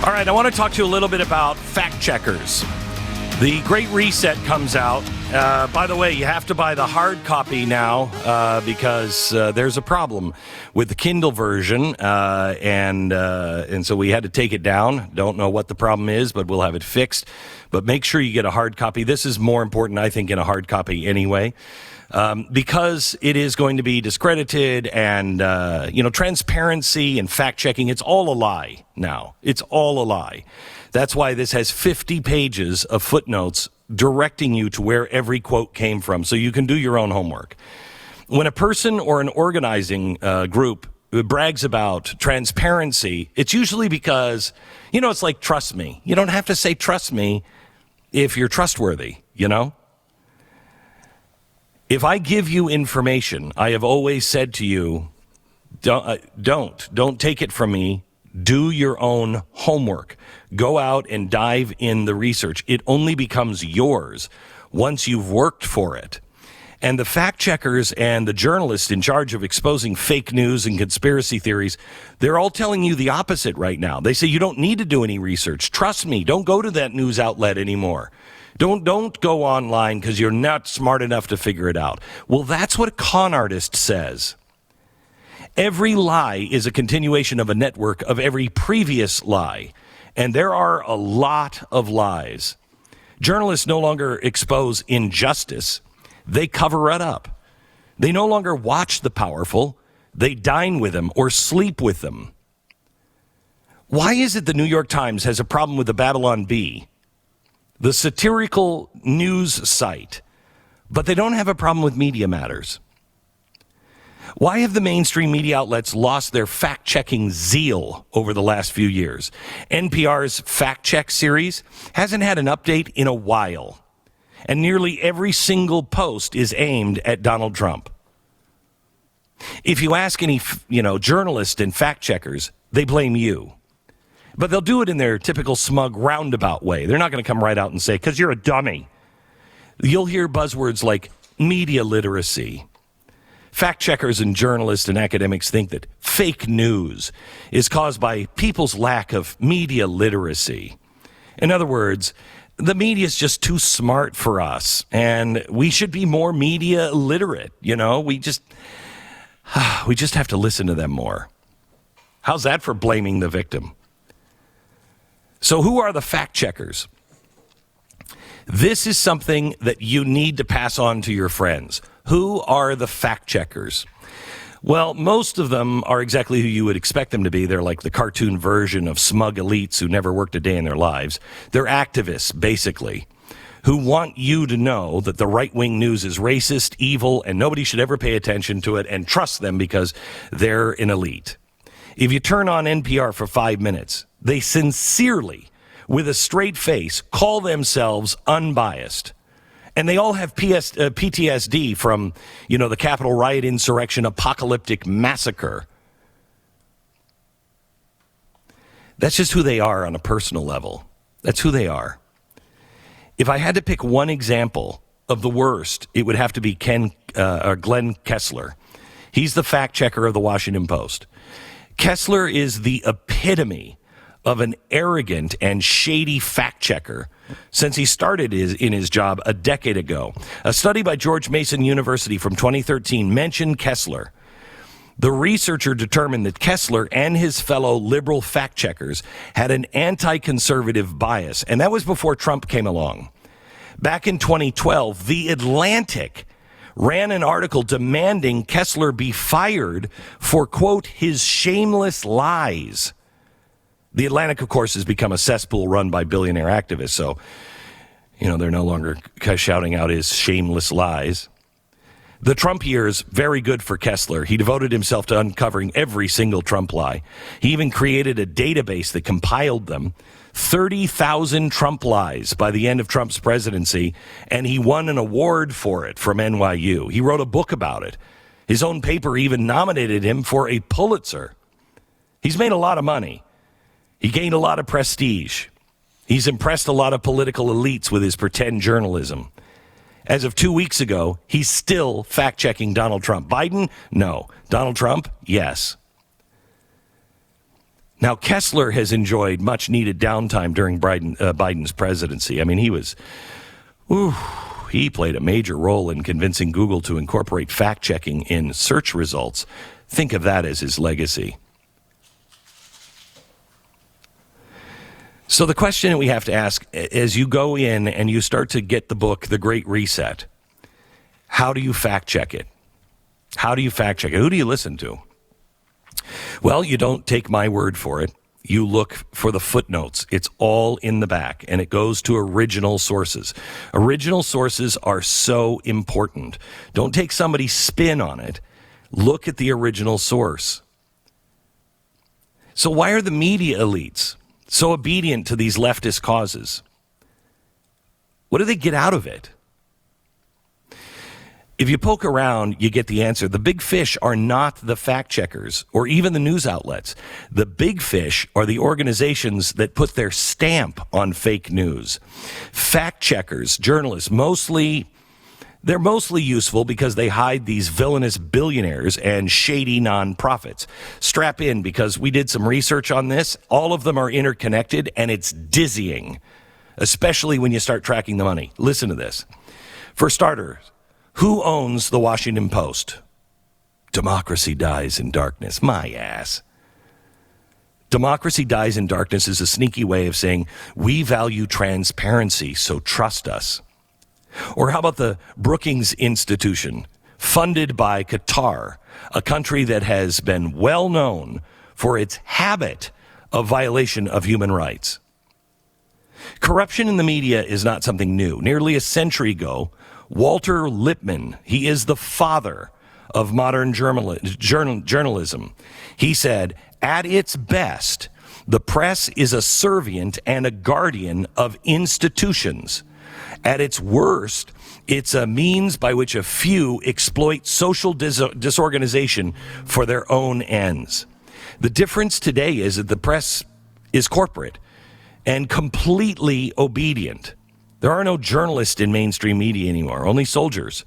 All right, I want to talk to you a little bit about fact checkers. The Great Reset comes out. By the way, you have to buy the hard copy now because there's a problem with the Kindle version, and so we had to take it down. Don't know what the problem is, but we'll have it fixed. But make sure you get a hard copy. This is more important, I think, in a hard copy anyway. Because it is going to be discredited and, transparency and fact-checking, it's all a lie now. It's all a lie. That's why this has 50 pages of footnotes directing you to where every quote came from, so you can do your own homework. When a person or an organizing group brags about transparency, it's usually because, it's like trust me. You don't have to say trust me if you're trustworthy, If I give you information, I have always said to you, don't take it from me. Do your own homework. Go out and dive in the research. It only becomes yours once you've worked for it. And the fact checkers and the journalists in charge of exposing fake news and conspiracy theories, they're all telling you the opposite right now. They say you don't need to do any research. Trust me, don't go to that news outlet anymore. Don't go online because you're not smart enough to figure it out. Well, that's what a con artist says. Every lie is a continuation of a network of every previous lie. And there are a lot of lies. Journalists no longer expose injustice. They cover it up. They no longer watch the powerful. They dine with them or sleep with them. Why is it the New York Times has a problem with the Babylon Bee, the satirical news site, but they don't have a problem with Media Matters? Why have the mainstream media outlets lost their fact-checking zeal over the last few years? NPR's Fact Check series hasn't had an update in a while, and nearly every single post is aimed at Donald Trump. If you ask any, journalists and fact-checkers, they blame you. But they'll do it in their typical smug roundabout way. They're not going to come right out and say, because you're a dummy. You'll hear buzzwords like media literacy. Fact checkers and journalists and academics think that fake news is caused by people's lack of media literacy. In other words, the media is just too smart for us, and we should be more media literate. We just have to listen to them more. How's that for blaming the victim? So who are the fact checkers? This is something that you need to pass on to your friends. Who are the fact checkers? Well, most of them are exactly who you would expect them to be. They're like the cartoon version of smug elites who never worked a day in their lives. They're activists, basically, who want you to know that the right-wing news is racist, evil, and nobody should ever pay attention to it and trust them because they're an elite. If you turn on NPR for 5 minutes, they sincerely, with a straight face, call themselves unbiased. And they all have PTSD from, the Capitol riot insurrection apocalyptic massacre. That's just who they are on a personal level. That's who they are. If I had to pick one example of the worst, it would have to be Glenn Kessler. He's the fact checker of the Washington Post. Kessler is the epitome of an arrogant and shady fact checker since he started in his job a decade ago. A study by George Mason University from 2013 mentioned Kessler. The researcher determined that Kessler and his fellow liberal fact checkers had an anti-conservative bias, and that was before Trump came along. Back in 2012, The Atlantic ran an article demanding Kessler be fired for, quote, his shameless lies. The Atlantic, of course, has become a cesspool run by billionaire activists, so, they're no longer shouting out his shameless lies. The Trump years, very good for Kessler. He devoted himself to uncovering every single Trump lie. He even created a database that compiled them, 30,000 Trump lies by the end of Trump's presidency, and he won an award for it from NYU. He wrote a book about it. His own paper even nominated him for a Pulitzer. He's made a lot of money. He gained a lot of prestige. He's impressed a lot of political elites with his pretend journalism. As of 2 weeks ago, he's still fact-checking Donald Trump. Biden? No. Donald Trump? Yes. Now, Kessler has enjoyed much needed downtime during Biden's presidency. I mean, he played a major role in convincing Google to incorporate fact-checking in search results. Think of that as his legacy. So the question that we have to ask as you go in and you start to get the book, The Great Reset, how do you fact-check it? How do you fact-check it? Who do you listen to? Well, you don't take my word for it. You look for the footnotes. It's all in the back, and it goes to original sources. Original sources are so important. Don't take somebody's spin on it. Look at the original source. So why are the media elites so obedient to these leftist causes? What do they get out of it? If you poke around, you get the answer. The big fish are not the fact checkers or even the news outlets. The big fish are the organizations that put their stamp on fake news. Fact checkers, journalists, they're mostly useful because they hide these villainous billionaires and shady nonprofits. Strap in, because we did some research on this. All of them are interconnected, and it's dizzying, especially when you start tracking the money. Listen to this. For starters, who owns the Washington Post? Democracy dies in darkness. My ass. Democracy dies in darkness is a sneaky way of saying we value transparency, so trust us. Or how about the Brookings Institution, funded by Qatar, a country that has been well known for its habit of violation of human rights? Corruption in the media is not something new. Nearly a century ago, Walter Lippmann, he is the father of modern journalism. He said, at its best, the press is a servant and a guardian of institutions. At its worst, it's a means by which a few exploit social disorganization for their own ends. The difference today is that the press is corporate and completely obedient. There are no journalists in mainstream media anymore, only soldiers.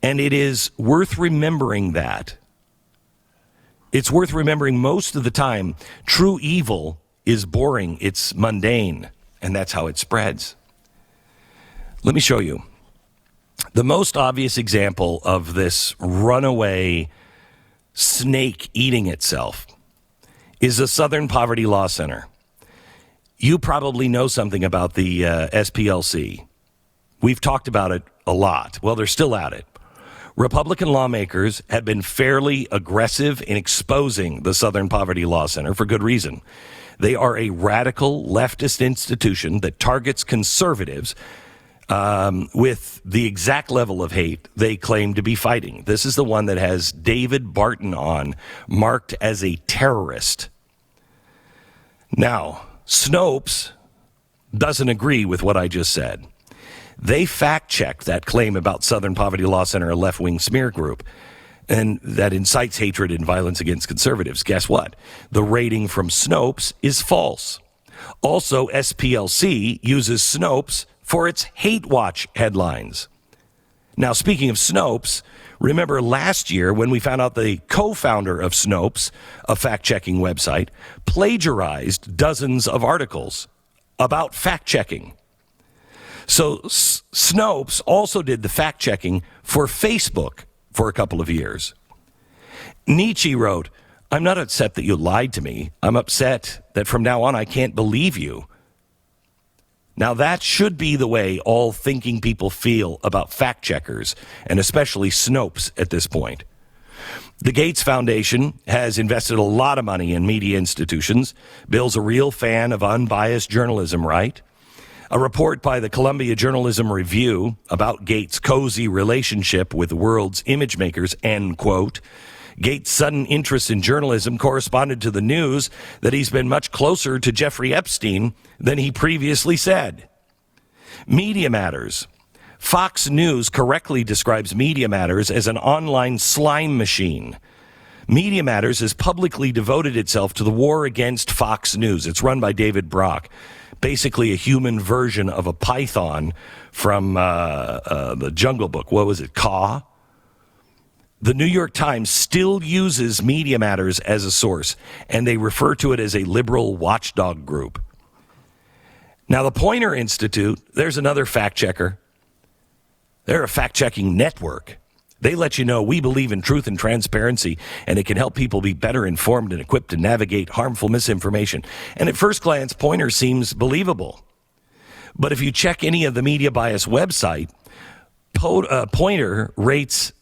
And it is worth remembering that. It's worth remembering most of the time, true evil is boring, it's mundane, and that's how it spreads. Let me show you. The most obvious example of this runaway snake eating itself is the Southern Poverty Law Center. You probably know something about the SPLC. We've talked about it a lot. Well, they're still at it. Republican lawmakers have been fairly aggressive in exposing the Southern Poverty Law Center for good reason. They are a radical leftist institution that targets conservatives with the exact level of hate they claim to be fighting. This is the one that has David Barton on, marked as a terrorist. Now, Snopes doesn't agree with what I just said. They fact-checked that claim about Southern Poverty Law Center, a left-wing smear group, and that incites hatred and violence against conservatives. Guess what? The rating from Snopes is false. Also, SPLC uses Snopes for its hate watch headlines. Now, speaking of Snopes, remember last year when we found out the co-founder of Snopes, a fact-checking website, plagiarized dozens of articles about fact-checking. So Snopes also did the fact-checking for Facebook for a couple of years. Nietzsche wrote, "I'm not upset that you lied to me. I'm upset that from now on I can't believe you." Now, that should be the way all thinking people feel about fact-checkers, and especially Snopes at this point. The Gates Foundation has invested a lot of money in media institutions. Bill's a real fan of unbiased journalism, right? A report by the Columbia Journalism Review about Gates' cozy relationship with the world's image makers, end quote. Gates' sudden interest in journalism corresponded to the news that he's been much closer to Jeffrey Epstein than he previously said. Media Matters. Fox News correctly describes Media Matters as an online slime machine. Media Matters has publicly devoted itself to the war against Fox News. It's run by David Brock, basically a human version of a python from the Jungle Book. What was it, Caw? The New York Times still uses Media Matters as a source, and they refer to it as a liberal watchdog group. Now, the Poynter Institute, there's another fact checker. They're a fact-checking network. They let you know we believe in truth and transparency, and it can help people be better informed and equipped to navigate harmful misinformation. And at first glance, Poynter seems believable. But if you check any of the Media Bias website, Poynter rates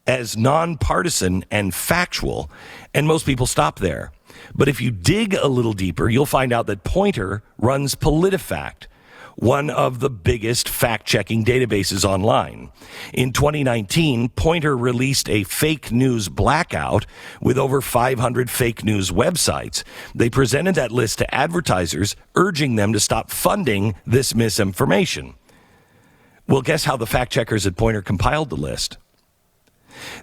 as nonpartisan and factual, and most people stop there. But if you dig a little deeper, you'll find out that Poynter runs PolitiFact, one of the biggest fact-checking databases online. In 2019, Poynter released a fake news blackout with over 500 fake news websites. They presented that list to advertisers, urging them to stop funding this misinformation. Well, guess how the fact-checkers at Poynter compiled the list?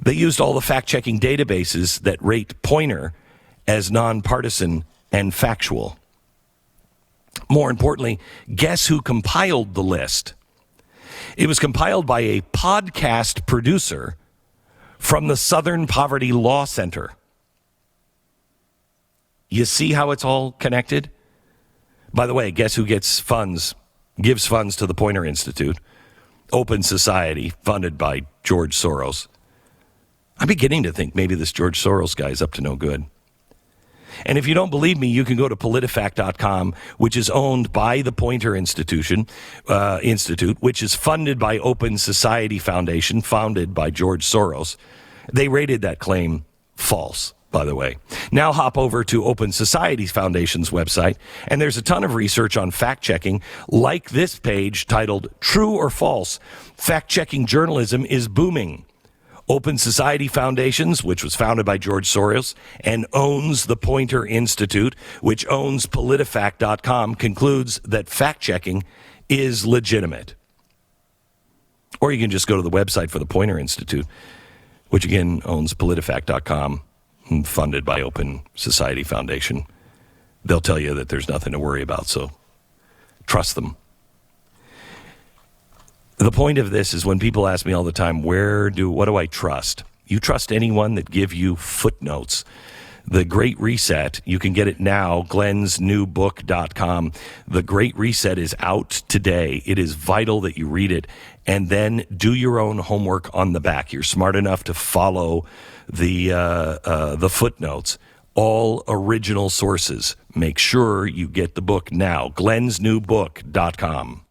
They used all the fact-checking databases that rate Poynter as nonpartisan and factual. More importantly, guess who compiled the list? It was compiled by a podcast producer from the Southern Poverty Law Center. You see how it's all connected? By the way, guess who gives funds to the Poynter Institute? Open Society, funded by George Soros. I'm beginning to think maybe this George Soros guy is up to no good. And if you don't believe me, you can go to politifact.com, which is owned by the Poynter Institute, which is funded by Open Society Foundation, founded by George Soros. They rated that claim false, by the way. Now hop over to Open Society Foundation's website, and there's a ton of research on fact-checking, like this page titled True or False, Fact-Checking Journalism is Booming. Open Society Foundations, which was founded by George Soros and owns the Poynter Institute, which owns PolitiFact.com, concludes that fact-checking is legitimate. Or you can just go to the website for the Poynter Institute, which again owns PolitiFact.com, funded by Open Society Foundation. They'll tell you that there's nothing to worry about, so trust them. The point of this is when people ask me all the time, what do I trust? You trust anyone that give you footnotes. The Great Reset, you can get it now, glensnewbook.com. The Great Reset is out today. It is vital that you read it and then do your own homework on the back. You're smart enough to follow the footnotes. All original sources. Make sure you get the book now, glensnewbook.com.